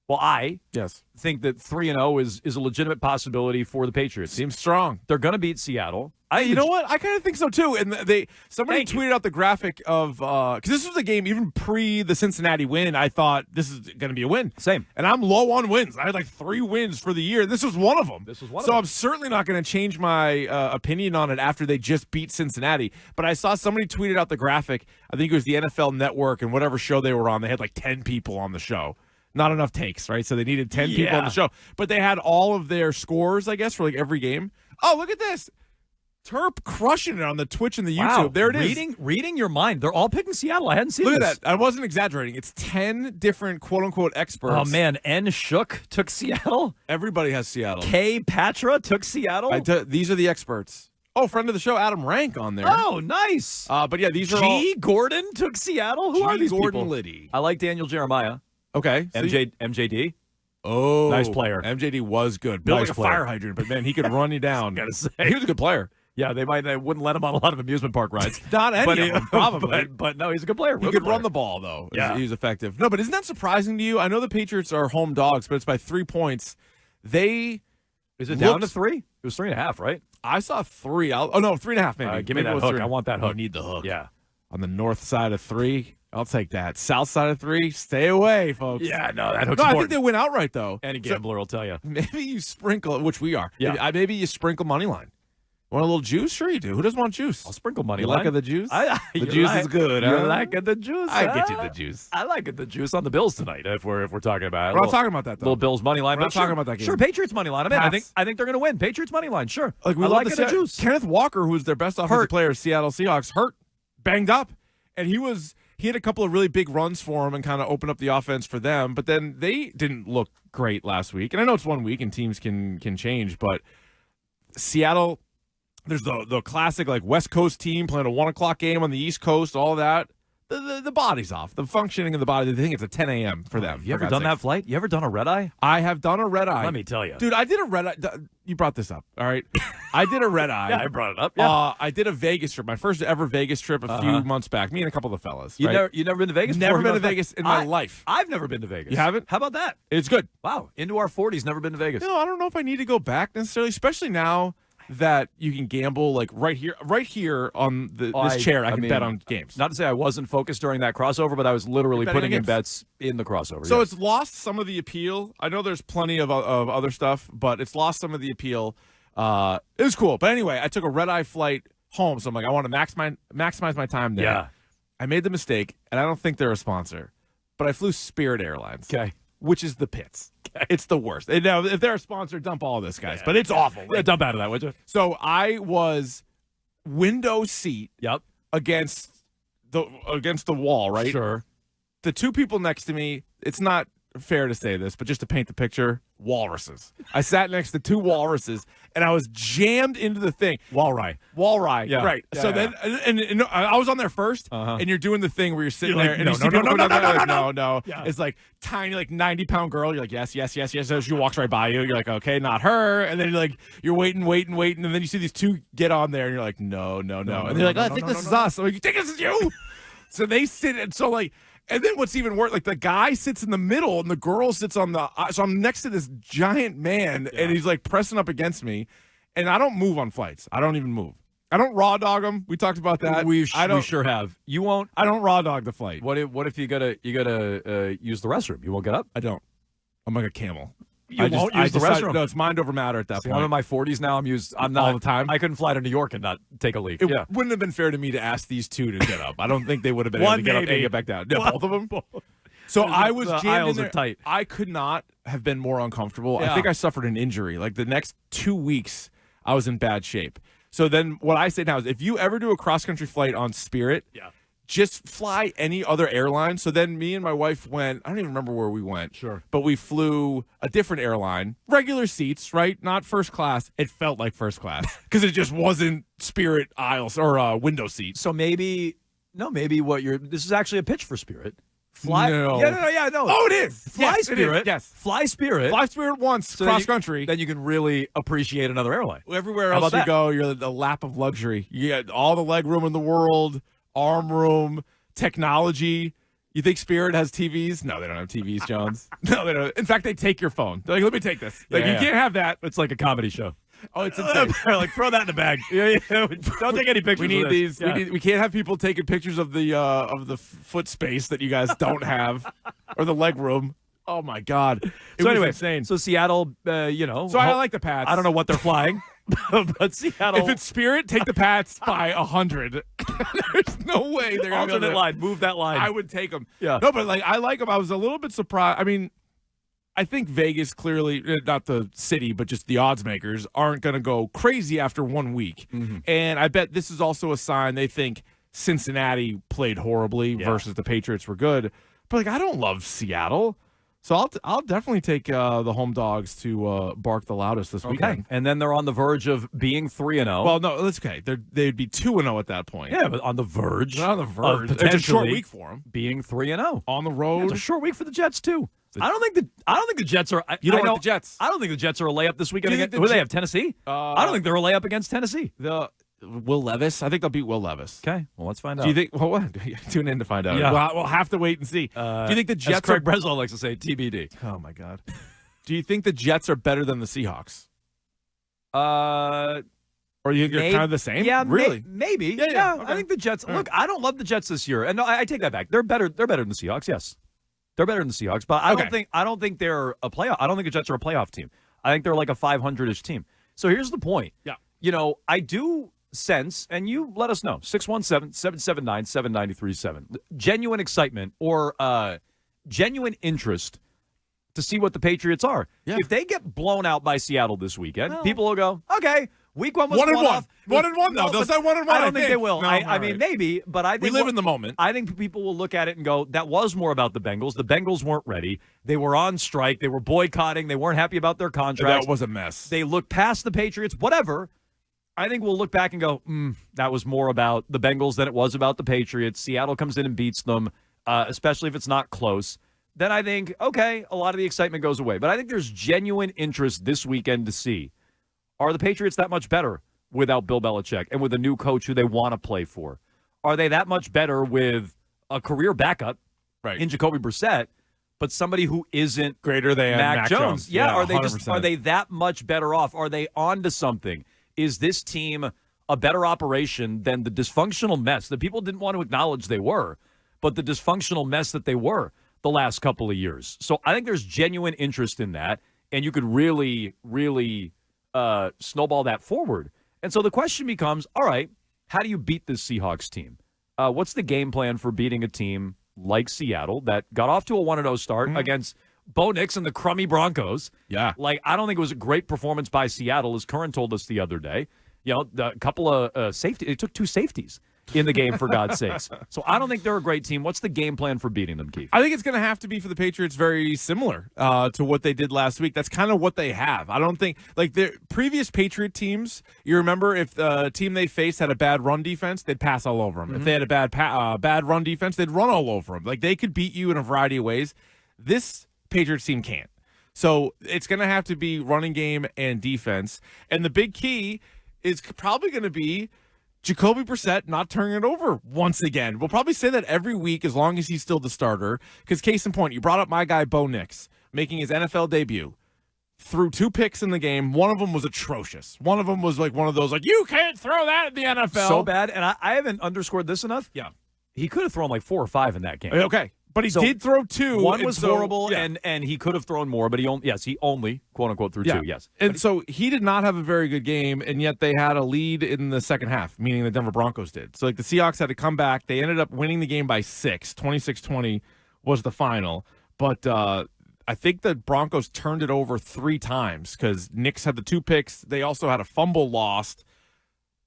Well, I Yes. think that 3-0 is a legitimate possibility for the Patriots. Seems strong. They're going to beat Seattle. You know what? I kind of think so too. And somebody Thank you. tweeted out the graphic of because this was the game even pre the Cincinnati win. I thought this is going to be a win. Same. And I'm low on wins. I had like 3 wins for the year. This was one of them. So I'm certainly not going to change my opinion on it after they just beat Cincinnati. But I saw somebody tweeted out the graphic. I think it was the NFL Network and whatever show they were on. They had like 10 people on the show. Not enough takes, right? So they needed 10 people on the show. But they had all of their scores, I guess, for like every game. Oh, look at this. Terp crushing it on the Twitch and the YouTube. Wow. There it is. Reading your mind. They're all picking Seattle. I hadn't seen Look this. at that. I wasn't exaggerating. It's 10 different quote-unquote experts. Oh, man. N. Shook took Seattle. Everybody has Seattle. K. Patra took Seattle. These are the experts. Oh, friend of the show, Adam Rank on there. Oh, nice. But yeah, these are G. Gordon took Seattle. Who are these Gordon people? Liddy. I like Daniel Jeremiah. Okay. MJD. Oh. Nice player. MJD was good. Built like a fire hydrant, but man, he could run you down. Gotta say. He was a good player. Yeah, they wouldn't let him on a lot of amusement park rides. Not any of them, probably. But no, he's a good player. He could run the ball, though. Yeah. He was effective. No, but isn't that surprising to you? I know the Patriots are home dogs, but it's by 3 points. Is it down to 3? It was 3.5, right? I saw 3. 3.5 maybe. Give me Maybe that it was hook. 3. I want that hook. You need the hook. Yeah. On the north side of 3, I'll take that. South side of 3, stay away, folks. Yeah, no, that hook's No, I important. think they win outright, though. Any gambler will tell you. Maybe you sprinkle, which we are. Yeah. Maybe you sprinkle money line. Want a little juice? Sure you do. Who doesn't want juice? I'll sprinkle money You line. like the juice? The juice is good. You Huh? like the juice? I get you the juice. I like the juice on the Bills tonight. If we're talking about it. We're not talking about that, though. Little Bills money line. We're not but talking about that game. Sure, Patriots money line. I think they're going to win. Patriots money line. Sure. Like we I love like the the juice. Kenneth Walker, who's their best offensive player, Seattle Seahawks, hurt, banged up, and he had a couple of really big runs for him and kind of opened up the offense for them. But then they didn't look great last week. And I know it's 1 week and teams can change, but Seattle. There's the classic like West Coast team playing a 1:00 game on the East Coast, all that. The body's off. The functioning of the body. They think it's a 10 a.m. for them. You ever done that flight? You ever done a red eye? I have done a red eye. Let me tell you. Dude, I did a red eye. You brought this up, all right? I did a red eye. Yeah, I brought it up. Yeah. I did a Vegas trip, my first ever Vegas trip a few months back. Me and a couple of the fellas. You right? never been to Vegas? Never before? been to Vegas in my life. I've never been to Vegas. You haven't? How about that? It's good. Wow. Into our 40s, never been to Vegas. No, I don't know if I need to go back necessarily, especially now that you can gamble like right here on this chair. I can bet on games. Not to say I wasn't focused during that crossover, but I was literally putting in bets in the crossover. So it's lost some of the appeal. I know there's plenty of other stuff, but it's lost some of the appeal. It was cool. But anyway, I took a red-eye flight home, so I'm like, I want to maximize my time there. Yeah. I made the mistake, and I don't think they're a sponsor, but I flew Spirit Airlines. Okay. Which is the pits. Okay. It's the worst. And now, if they're a sponsor, dump all this, guys. But it's awful. Yeah, dump out of that, would you? So I was window seat against the wall, right? Sure. The two people next to me, it's not fair to say this, but just to paint the picture, walruses. I sat next to 2 walruses, and I was jammed into the thing. Walrye, yeah. Right. Yeah, so then, and I was on there first, and you're doing the thing where you're sitting there, and no, you see people no. Yeah. It's like tiny, like 90-pound girl. You're like, yes. So she walks right by you. You're like, okay, not her. And then you're waiting, and then you see these 2 get on there, and you're like, no. And they're like, I think this is us. I'm like, you think this is you? So they sit, and so like. And then what's even worse, like the guy sits in the middle and the girl sits on the. So I'm next to this giant man and he's like pressing up against me, and I don't move on flights. I don't even move. I don't raw dog them. We talked about that. We sure have. You won't. I don't raw dog the flight. What if you gotta use the restroom? You won't get up. I don't. I'm like a camel. You won't use the restroom. No, it's mind over matter at that point. I'm in my 40s now. I'm not all the time. I couldn't fly to New York and not take a leak. It wouldn't have been fair to me to ask these 2 to get up. I don't think they would have been able to get up and get back down. Yeah, both of them. So I was jammed aisles in there. are tight. I could not have been more uncomfortable. Yeah. I think I suffered an injury. Like the next 2 weeks, I was in bad shape. So then what I say now is if you ever do a cross-country flight on Spirit, just fly any other airline. So then me and my wife went, I don't even remember where we went. Sure. But we flew a different airline, regular seats, right? Not first class. It felt like first class because it just wasn't Spirit aisles or window seats. So maybe this is actually a pitch for Spirit. Fly. No. Yeah, no. Oh, it is. Fly Yes, Spirit. it is. Yes. Fly Spirit. Fly Spirit once, So cross country. Then you can really appreciate another airline. Everywhere How else about you that? go, you're the lap of luxury. You get all the leg room in the world, arm room, technology. You think Spirit has TVs? No, they don't have TVs, Jones. No, they don't. In fact, they take your phone. They're like, let me take this. Like, you can't have that. It's like a comedy show. Oh, it's insane. Like, throw that in the bag. Yeah. Don't take any pictures. We need of these. Yeah. We can't have people taking pictures of the foot space that you guys don't have, or the leg room. Oh my God! It was insane. So Seattle, So I like the Pats. I don't know what they're flying, but Seattle. If it's Spirit, take the Pats by 100. There's no way they're going to alternate line. Move that line. I would take them. Yeah. No, but I like them. I was a little bit surprised. I mean, I think Vegas clearly, not the city, but just the odds makers, aren't going to go crazy after 1 week. Mm-hmm. And I bet this is also a sign they think Cincinnati played horribly versus the Patriots were good. But I don't love Seattle. So I'll definitely take the home dogs to bark the loudest this weekend. And then they're on the verge of being 3-0. Well, no, that's okay. They'd be 2-0 at that point. Yeah, but on the verge. They're on the verge. Of It's a short week for them. Being 3-0 on the road. Yeah, it's a short week for the Jets too. I don't think the Jets are. You don't like the Jets. I don't think the Jets are a layup this weekend. Who do they have? Tennessee. I don't think they're a layup against Tennessee. Will Levis. I think they'll beat Will Levis. Okay, well, let's find out. Do you think? Well, what? Tune in to find out. Yeah. We'll have to wait and see. Do you think the Jets? As Craig Breslow likes to say, TBD. Oh my God. Do you think the Jets are better than the Seahawks? Or you think they're kind of the same? Yeah, really? Maybe. Yeah. Okay. Okay. I think the Jets. Look, I don't love the Jets this year, and no, I take that back. They're better. They're better than the Seahawks. Yes, they're better than the Seahawks. But I don't think they're a playoff. I don't think the Jets are a playoff team. I think they're like a 500-ish team. So here's the point. Yeah. I do sense, and you let us know, 617-779-7937. Genuine excitement or genuine interest to see what the Patriots are. Yeah. If they get blown out by Seattle this weekend, people will go, okay, week one was 1-1. 1-1, though. They'll say 1-1. I don't think they will. No, I mean, maybe, but I think we live in the moment. I think people will look at it and go, that was more about the Bengals. The Bengals weren't ready. They were on strike. They were boycotting. They weren't happy about their contracts. That was a mess. They looked past the Patriots, whatever. I think we'll look back and go, that was more about the Bengals than it was about the Patriots. Seattle comes in and beats them, especially if it's not close. Then I think, okay, a lot of the excitement goes away. But I think there's genuine interest this weekend to see, are the Patriots that much better without Bill Belichick and with a new coach who they want to play for? Are they that much better with a career backup in Jacoby Brissett, but somebody who isn't greater than Mac Jones? Yeah, are they that much better off? Are they onto something? Is this team a better operation than the dysfunctional mess that people didn't want to acknowledge they were, but the dysfunctional mess that they were the last couple of years? So I think there's genuine interest in that, and you could really, really snowball that forward. And so the question becomes, all right, how do you beat this Seahawks team? What's the game plan for beating a team like Seattle that got off to a 1-0 start against Bo Nix and the crummy Broncos? Yeah. I don't think it was a great performance by Seattle, as Curran told us the other day. The couple of safety. They took 2 safeties in the game, for God's sakes. So I don't think they're a great team. What's the game plan for beating them, Keefe? I think it's going to have to be for the Patriots very similar to what they did last week. That's kind of what they have. I don't think, their previous Patriot teams, you remember if the team they faced had a bad run defense, they'd pass all over them. If they had a bad run defense, they'd run all over them. They could beat you in a variety of ways. This Patriots team can't. So it's going to have to be running game and defense. And the big key is probably going to be Jacoby Brissett not turning it over once again. We'll probably say that every week as long as he's still the starter. Because case in point, you brought up my guy Bo Nix making his NFL debut. Threw 2 picks in the game. One of them was atrocious. One of them was one of those, you can't throw that in the NFL. So bad. And I haven't underscored this enough. Yeah. He could have thrown 4 or 5 in that game. Okay. But he did throw 2. One was horrible, and he could have thrown more, but he only, quote-unquote, threw 2, yes. And so he did not have a very good game, and yet they had a lead in the second half, meaning the Denver Broncos did. So, the Seahawks had to come back. They ended up winning the game by 6. 26-20 was the final. But I think the Broncos turned it over 3 times because Nix had the 2 picks. They also had a fumble lost.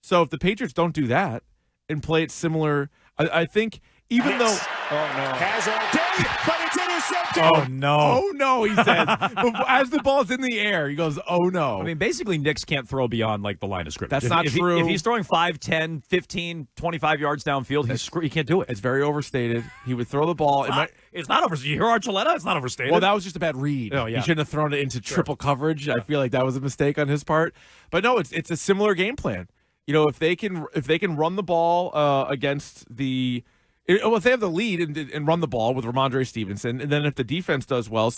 So if the Patriots don't do that and play it similar, I think even though – oh, no. Has all day, but it's intercepted. Oh, no. Oh, no, he says. But as the ball's in the air, he goes, oh, no. I mean, basically, Nix can't throw beyond, the line of scrimmage. That's not true. If he's throwing 5, 10, 15, 25 yards downfield, he can't do it. It's very overstated. He would throw the ball. It's not overstated. You hear Archuleta? It's not overstated. Well, that was just a bad read. Oh, yeah. He shouldn't have thrown it into triple coverage. I feel like that was a mistake on his part. But no, it's a similar game plan. If they can run the ball against the Well, if they have the lead and run the ball with Rhamondre Stevenson, and then if the defense does well,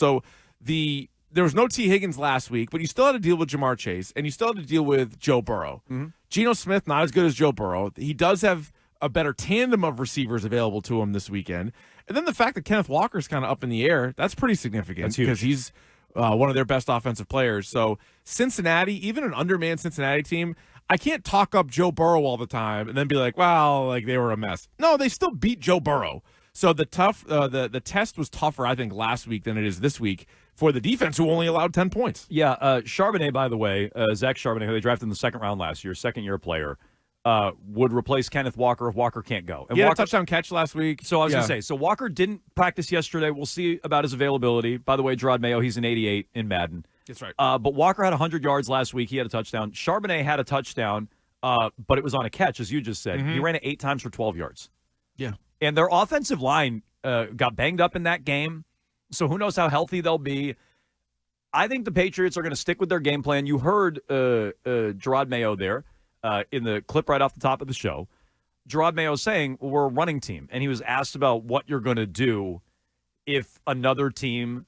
there was no T. Higgins last week, but you still had to deal with Jamar Chase, and you still had to deal with Joe Burrow. Mm-hmm. Geno Smith, not as good as Joe Burrow. He does have a better tandem of receivers available to him this weekend. And then the fact that Kenneth Walker's kind of up in the air, that's pretty significant. That's huge. Because he's one of their best offensive players. So Cincinnati, even an undermanned Cincinnati team, I can't talk up Joe Burrow all the time and then be like, well, like they were a mess. No, they still beat Joe Burrow. So the test was tougher, I think, last week than it is this week for the defense, who only allowed 10 points. Yeah, Charbonnet, by the way, Zach Charbonnet, who they drafted in the second round last year, second-year player, would replace Kenneth Walker if Walker can't go. And he had Walker, a touchdown catch last week. So I was going to say, so Walker didn't practice yesterday. We'll see about his availability. By the way, Gerard Mayo, he's an 88 in Madden. That's right. But Walker had 100 yards last week. He had a touchdown. Charbonnet had a touchdown, but it was on a catch, as you just said. Mm-hmm. He ran it 8 times for 12 yards. Yeah. And their offensive line got banged up in that game, so who knows how healthy they'll be. I think the Patriots are going to stick with their game plan. You heard Gerard Mayo there in the clip right off the top of the show. Gerard Mayo saying, well, we're a running team. And he was asked about what you're going to do if another team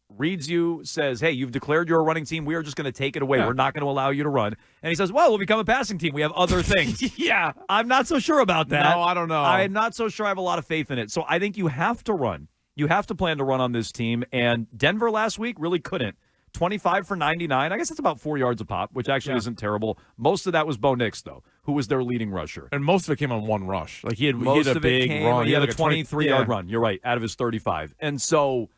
reads you, says, hey, you've declared you're a running team. We are just going to take it away. Yeah. We're not going to allow you to run. And he says, well, we'll become a passing team. We have other things. Yeah. I'm not so sure about that. No, I don't know. I'm not so sure I have a lot of faith in it. So I think you have to run. You have to plan to run on this team. And Denver last week really couldn't. 25 for 99. I guess that's about 4 yards a pop, which actually isn't terrible. Most of that was Bo Nix, though, who was their leading rusher. And most of it came on one rush. Like he had a big run. He had like a 23-yard run. You're right, out of his 35. And so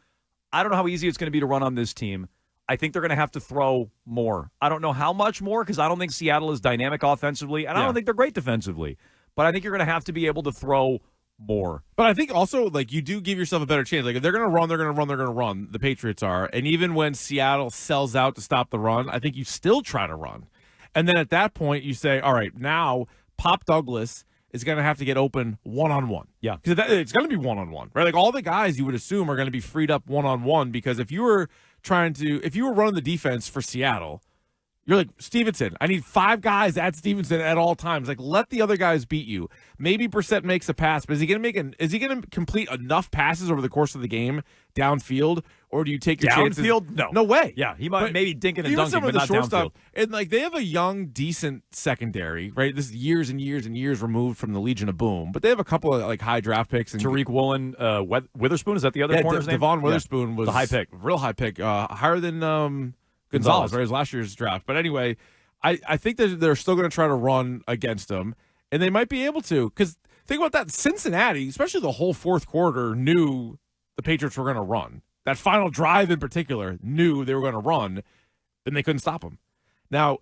I don't know how easy it's going to be to run on this team. I think they're going to have to throw more. I don't know how much more because I don't think Seattle is dynamic offensively, and I don't think they're great defensively. But I think you're going to have to be able to throw more. But I think also, like, you do give yourself a better chance. Like, if they're going to run, they're going to run, they're going to run. The Patriots are. And even when Seattle sells out to stop the run, I think you still try to run. And then at that point, you say, all right, now Pop Douglas is going to have to get open one-on-one. Yeah. Because it's going to be one-on-one, right? Like, all the guys you would assume are going to be freed up one-on-one because if you were running the defense for Seattle, you're like, Stevenson, I need 5 guys at Stevenson at all times. Like, let the other guys beat you. Maybe Brissett makes a pass, but is he going to complete enough passes over the course of the game downfield, or do you take your chances? Downfield? No way. Yeah, he might maybe dinking and dunking, some of but the not short downfield. stuff. And like they have a young, decent secondary, right? This is years and years and years removed from the Legion of Boom, but they have a couple of like high draft picks. And Tariq Woolen, Witherspoon, is that the other corner's name? Devon Witherspoon was the high pick, real high pick, higher than Gonzalez, right? It was last year's draft. But anyway, I think that they're still going to try to run against them, and they might be able to. Because think about that, Cincinnati, especially the whole fourth quarter, knew the Patriots were going to run. That final drive in particular knew they were going to run, and they couldn't stop them. Now,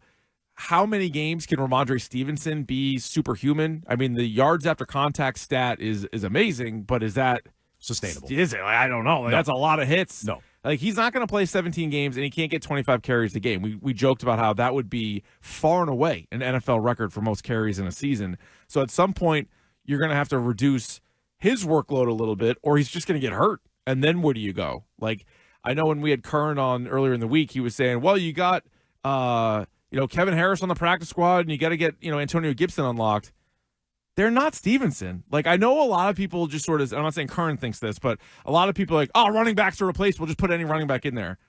how many games can Rhamondre Stevenson be superhuman? I mean, the yards after contact stat is amazing, but is that sustainable? Is it? Like, I don't know. Like, no. That's a lot of hits. No. Like, he's not going to play 17 games, and he can't get 25 carries a game. We joked about how that would be far and away an NFL record for most carries in a season. So at some point, you're going to have to reduce his workload a little bit, or he's just going to get hurt. And then where do you go? Like, I know when we had Kern on earlier in the week, he was saying, well, you got Kevin Harris on the practice squad, and you got to get Antonio Gibson unlocked. They're not Stevenson. Like, I know a lot of people just sort of, I'm not saying Kern thinks this, but a lot of people are like, oh, running backs are replaced. We'll just put any running back in there.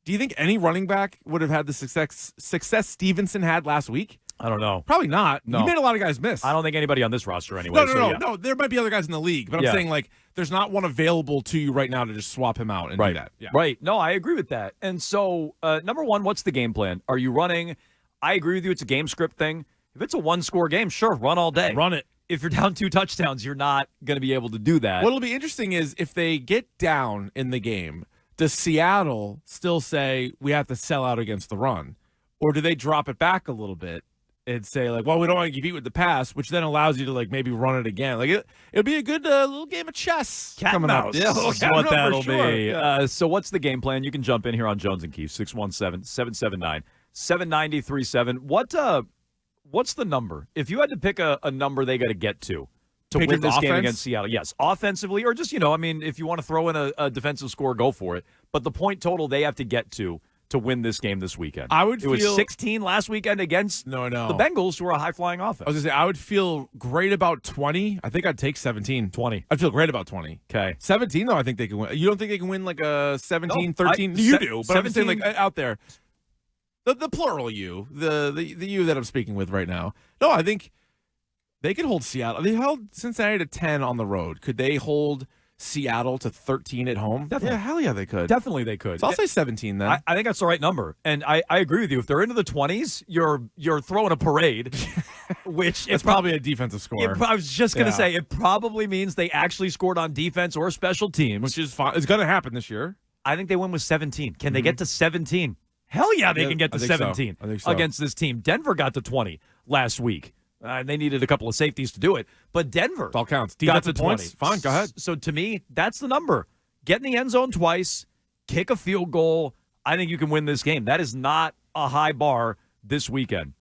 Do you think any running back would have had the success Stevenson had last week? I don't know. Probably not. No. He made a lot of guys miss. I don't think anybody on this roster anyway. No. There might be other guys in the league, but I'm saying, like, there's not one available to you right now to just swap him out and do that. Yeah. Right. No, I agree with that. And so, number one, what's the game plan? Are you running? I agree with you. It's a game script thing. If it's a one-score game, sure, run all day. Run it. If you're down 2 touchdowns, you're not going to be able to do that. What'll be interesting is if they get down in the game, does Seattle still say we have to sell out against the run? Or do they drop it back a little bit and say, like, well, we don't want to get beat with the pass, which then allows you to, like, maybe run it again? Like, it'll be a good little game of chess coming up. Yeah, what that'll be. Yeah. So what's the game plan? You can jump in here on Jones and Keefe, 617-779-7937. What's the number? If you had to pick a number they got to get to Patriots win this game offense? against Seattle. Yes, offensively, or just, if you want to throw in a defensive score, go for it. But the point total they have to get to to win this game this weekend. It was 16 last weekend against the Bengals, who are a high-flying offense. I was going to say, I would feel great about 20. I think I'd take 17. 20. I'd feel great about 20. Okay. 17, though, I think they can win. You don't think they can win like a 17, 13? You do, but 17, I'm saying like out there. The plural you, the you that I'm speaking with right now. No, I think they could hold Seattle. They held Cincinnati to 10 on the road. Could they hold Seattle to 13 at home? Definitely. Yeah, hell yeah, they could. Definitely they could. So I'll say 17 then. I think that's the right number. And I agree with you. If they're into the 20s, you're throwing a parade, which it's probably a defensive score. I was just going to say, it probably means they actually scored on defense or special teams. Which is fine. It's going to happen this year. I think they win with 17. Can they get to 17? Hell yeah, they can get to 17 against this team. Denver got to 20 last week. They needed a couple of safeties to do it, but Denver it all counts. Got to 20. Points. Fine, go ahead. So to me, that's the number. Get in the end zone twice, kick a field goal. I think you can win this game. That is not a high bar this weekend.